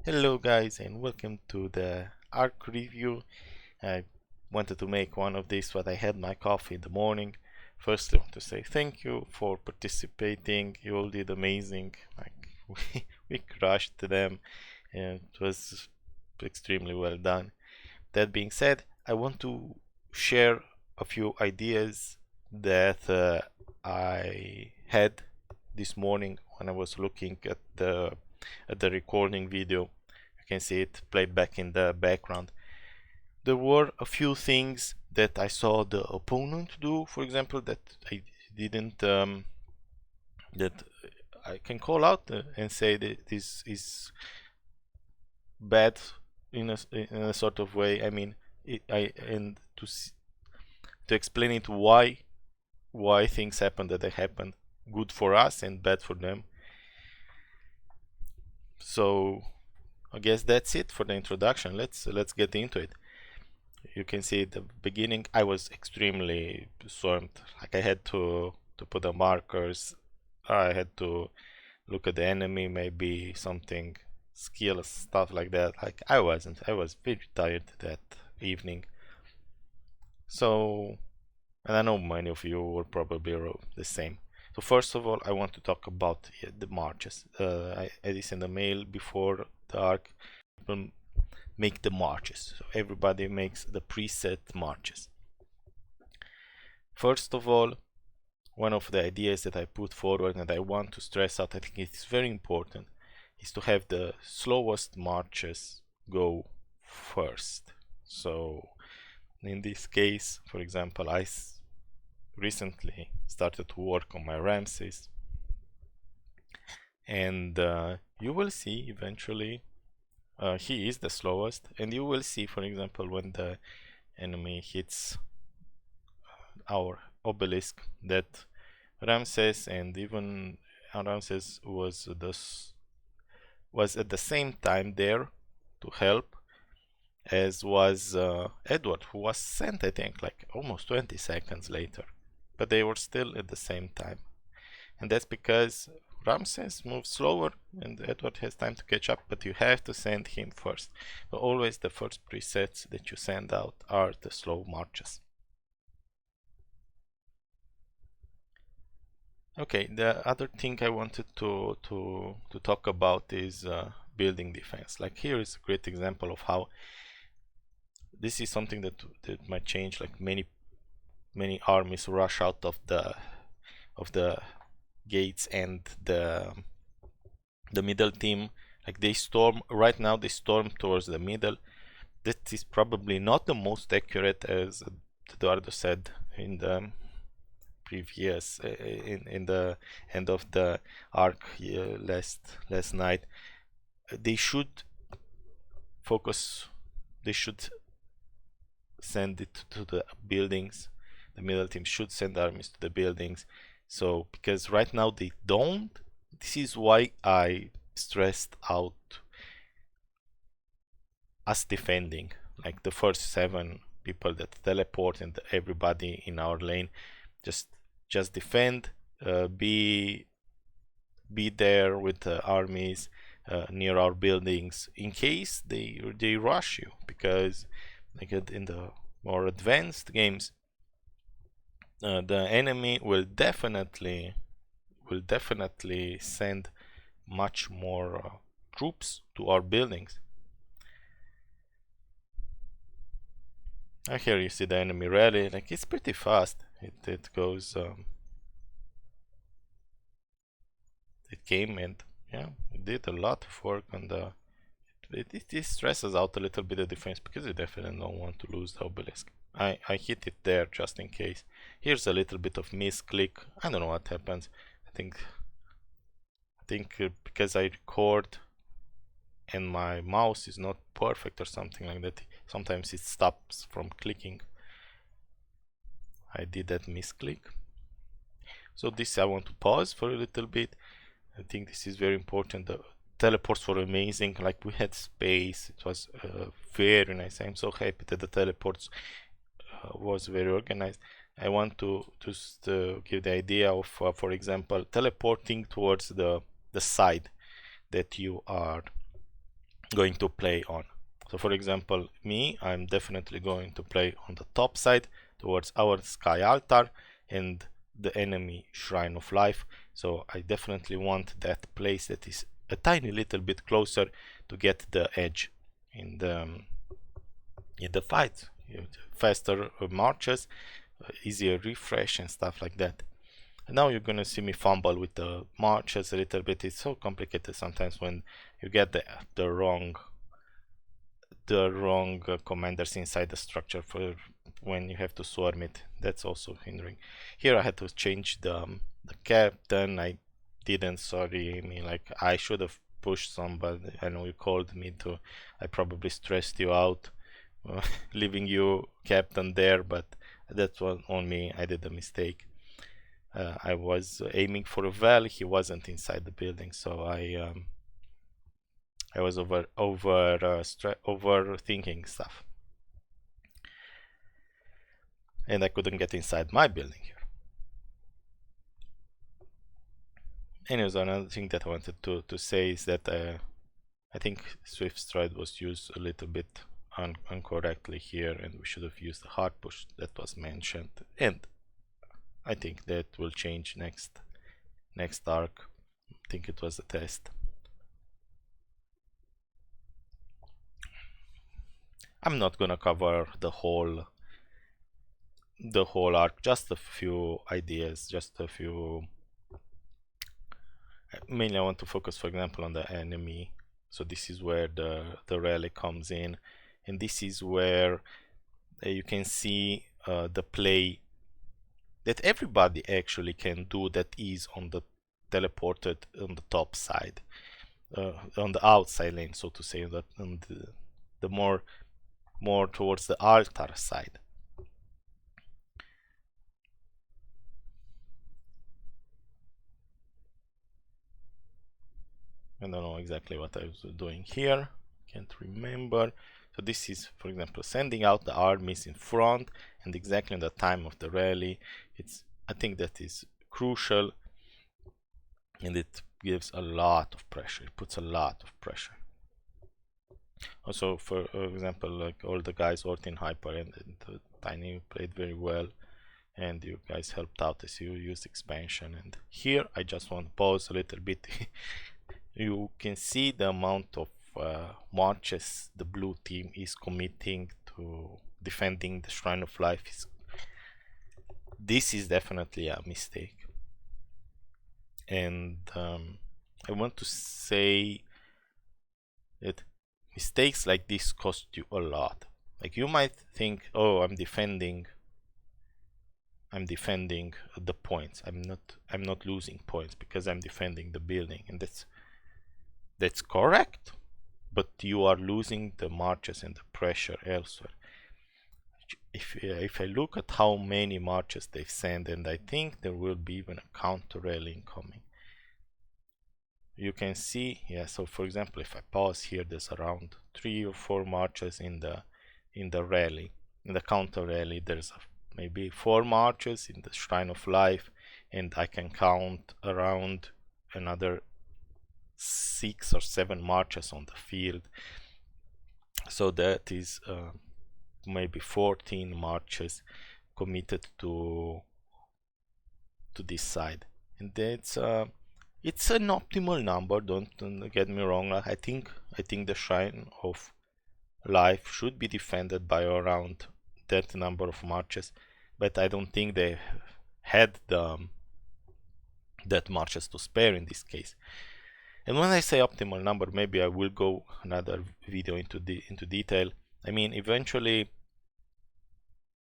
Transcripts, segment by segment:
Hello guys and welcome to the ARC review. I wanted to make one of these when I had my coffee in the morning. First I want to say thank you for participating. You all did amazing. We crushed them and it was extremely well done. That being said, I want to share a few ideas that I had this morning when I was looking at the recording video. You can see it played back in the background. There were a few things that I saw the opponent do, for example, that I didn't that I can call out and say that this is bad in a sort of way. I mean, and to explain it why things happen that they happen, good for us and bad for them. So I guess that's it for the introduction. Let's get into it. You can see at the beginning I was extremely swarmed. Like I had to put the markers. I had to look at the enemy, maybe something skill stuff like that. Like I was very tired that evening. So, and I know many of you were probably the same. So first of all, I want to talk about the marches. I sent a mail before the ARC. People make the marches. So everybody makes the preset marches. First of all, one of the ideas that I put forward and I want to stress out, I think it's very important, is to have the slowest marches go first. So in this case, for example, I recently started to work on my Ramses, and you will see eventually he is the slowest, and you will see, for example, when the enemy hits our obelisk, that Ramses and even Ramses was at the same time there to help as was Edward, who was sent, I think, like almost 20 seconds later, but they were still at the same time. And that's because Ramses moves slower and Edward has time to catch up, but you have to send him first. So always the first presets that you send out are the slow marches. Okay, the other thing I wanted to talk about is building defense. Like here is a great example of how this is something that might change. Like many armies rush out of the gates, and the middle team, like they storm right now, they storm towards the middle. That is probably not the most accurate, as Eduardo said in the previous in the end of the arc last night. They should focus, they should send it to the buildings. The middle team should send armies to the buildings. So because right now they don't, this is why I stressed out us defending, like the first 7 people that teleport and everybody in our lane, just defend, be there with the armies near our buildings in case they rush you, because like in the more advanced games, the enemy will definitely send much more troops to our buildings. Here you see the enemy rally, like it's pretty fast. It goes it came, and yeah, it did a lot of work on the it stresses out a little bit the defense, because you definitely don't want to lose the obelisk. I hit it there just in case. Here's a little bit of misclick. I don't know what happens. I think because I record and my mouse is not perfect or something like that, sometimes it stops from clicking. I did that misclick. So this I want to pause for a little bit. I think this is very important. The teleports were amazing. Like we had space. It was very nice. I'm so happy that the teleports was very organized. I want to just give the idea of, for example, teleporting towards the side that you are going to play on. So for example, me, I'm definitely going to play on the top side towards our sky altar and the enemy shrine of life. So I definitely want that place that is a tiny little bit closer to get the edge in the fight. Faster marches, easier refresh and stuff like that. And now you're gonna see me fumble with the marches a little bit. It's so complicated sometimes when you get the wrong commanders inside the structure for when you have to swarm it. That's also hindering. Here I had to change the captain. I didn't, sorry. I mean, like, I should have pushed somebody. I know you called me to, I probably stressed you out leaving you captain there, but that was on me. I did a mistake. I was aiming for a Vel. He wasn't inside the building, so I was overthinking stuff, and I couldn't get inside my building here. Anyways, another thing that I wanted to say is that I think Swift Stride was used a little bit incorrectly here, and we should have used the hard push that was mentioned, and I think that will change next arc. I think it was a test. I'm not gonna cover the whole arc, just a few ideas, just a few. Mainly I want to focus, for example, on the enemy. So this is where the rally comes in, and this is where you can see the play that everybody actually can do that is on the teleported on the top side, on the outside lane, so to say, that on the more towards the altar side. I don't know exactly what I was doing here, can't remember. So this is, for example, sending out the armies in front and exactly in the time of the rally. I think that is crucial, and it gives a lot of pressure. It puts a lot of pressure. Also, for example, like all the guys Ortin Hyper and Tiny played very well, and you guys helped out as you used expansion. And here I just want to pause a little bit. You can see the amount of marches the blue team is committing to defending the Shrine of Life. This is definitely a mistake, and I want to say that mistakes like this cost you a lot. Like, you might think, oh, I'm defending the points. I'm not losing points because I'm defending the building, and that's correct, but you are losing the marches and the pressure elsewhere. If I look at how many marches they've sent, and I think there will be even a counter rally incoming, you can see, yeah. So for example, if I pause here, there's around 3 or 4 marches in the rally. In the counter rally, there's maybe 4 marches in the Shrine of Life, and I can count around another 6 or 7 marches on the field. So that is maybe 14 marches committed to this side, and that's it's an optimal number. Don't get me wrong. I think the Shrine of Life should be defended by around that number of marches, but I don't think they had that marches to spare in this case. And when I say optimal number, maybe I will go another video into detail. I mean, eventually,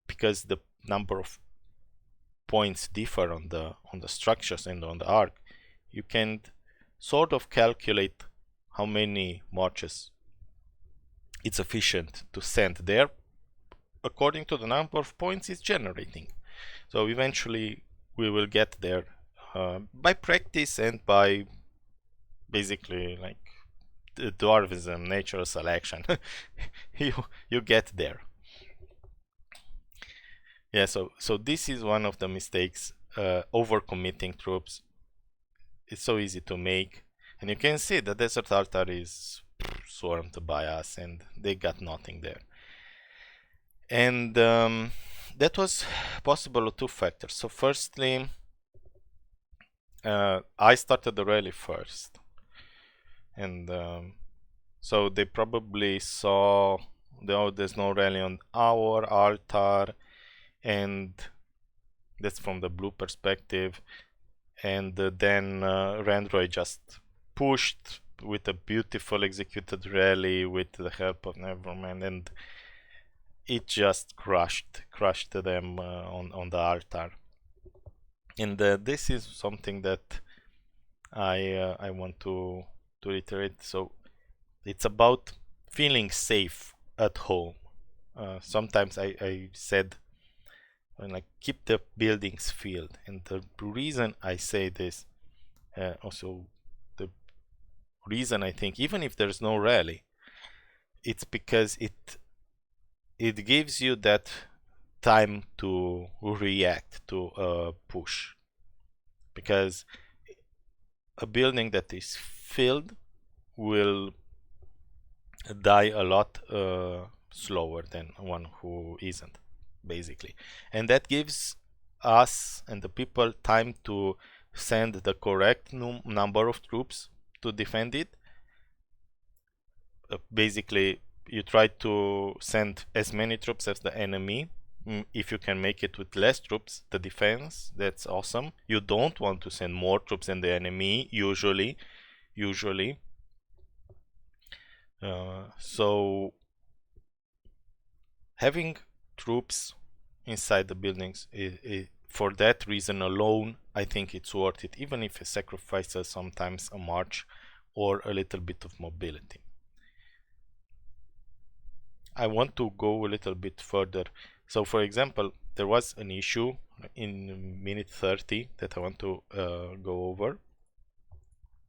because the number of points differ on the structures and on the arc, you can sort of calculate how many marches it's efficient to send there according to the number of points it's generating. So eventually we will get there by practice and by basically like the dwarvism, natural selection. you get there. Yeah, so this is one of the mistakes, overcommitting troops. It's so easy to make, and you can see the Desert Altar is swarmed by us, and they got nothing there. And that was possible of two factors. So firstly, I started the rally first, and so they probably saw there's no rally on our altar, and that's from the blue perspective. And then Randroid just pushed with a beautiful executed rally with the help of Nevermind, and it just crushed them on the altar. And this is something that I want to reiterate. So it's about feeling safe at home. Sometimes I said, like, keep the buildings filled, and the reason I say this, also the reason I think, even if there's no rally, it's because it gives you that time to react to a push, because a building that is filled will die a lot slower than one who isn't, basically. And that gives us and the people time to send the correct number of troops to defend it. Basically, you try to send as many troops as the enemy. If you can make it with less troops, the defense, that's awesome. You don't want to send more troops than the enemy, usually. So having troops inside the buildings, for that reason alone, I think it's worth it, even if it sacrifices sometimes a march or a little bit of mobility. I want to go a little bit further. So for example, there was an issue in minute 30 that I want to go over.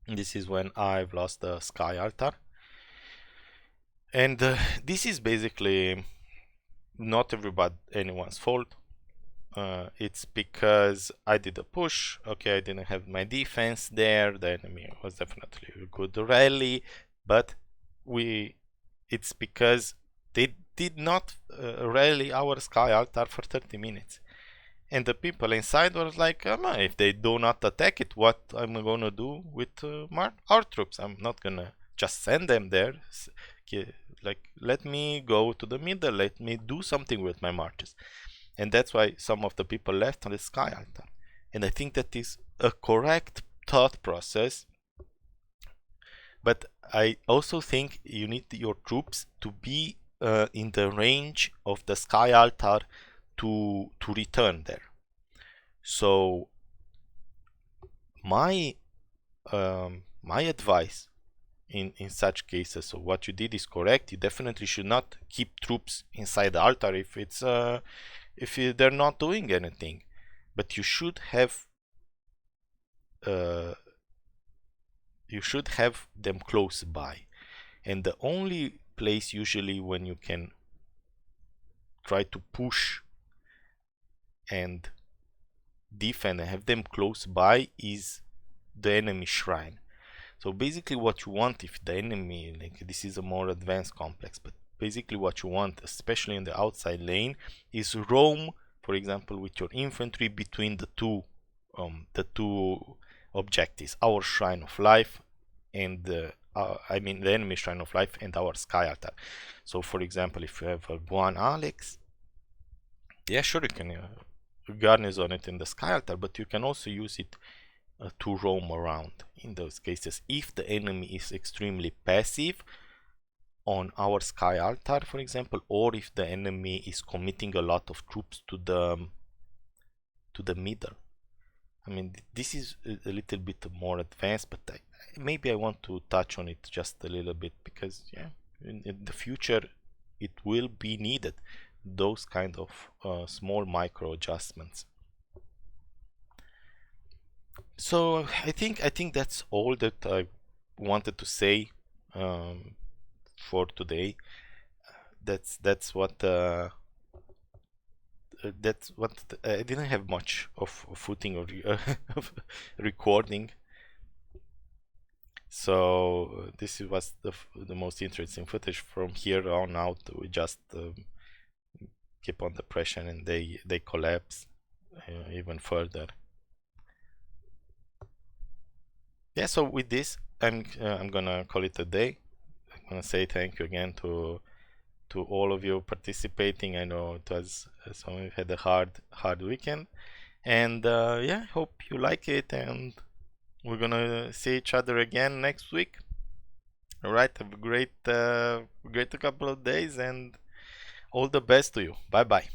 This is when I've lost the Sky Altar. And this is basically not anyone's fault. It's because I did a push. Okay, I didn't have my defense there. The enemy was definitely a good rally, but it's because they did not rally our Sky Altar for 30 minutes. And the people inside were like, if they do not attack it, what I'm gonna do with our troops? I'm not gonna just send them there. Like, let me go to the middle, let me do something with my marches. And that's why some of the people left on the Sky Altar. And I think that is a correct thought process. But I also think you need your troops to be in the range of the Sky Altar to return there. So my advice in such cases, so what you did is correct. You definitely should not keep troops inside the altar if they're not doing anything, but you should have them close by. And the only place usually when you can try to push and defend and have them close by is the enemy shrine. So basically what you want, if the enemy, like, this is a more advanced complex, but basically what you want, especially in the outside lane, is roam, for example, with your infantry between the two objectives, our Shrine of Life and the enemy Shrine of Life and our Sky Altar. So for example, if you have a Buan Alex, yeah, sure, you can garnison it in the Sky Altar, but you can also use it to roam around in those cases. If the enemy is extremely passive on our Sky Altar, for example, or if the enemy is committing a lot of troops to the middle. I mean, this is a little bit more advanced, but maybe I want to touch on it just a little bit, because yeah, in the future it will be needed, those kind of small micro adjustments. So I think that's all that I wanted to say for today. That's what I didn't have much of footing or of recording. So this was the most interesting footage. From here on out, we just keep on the pressure, and they collapse even further. Yeah, so with this, I'm gonna call it a day. I'm gonna say thank you again to all of you participating. I know it was some of you had a hard weekend, and yeah, hope you like it, and we're gonna see each other again next week. All right, have a great couple of days, and all the best to you. Bye bye.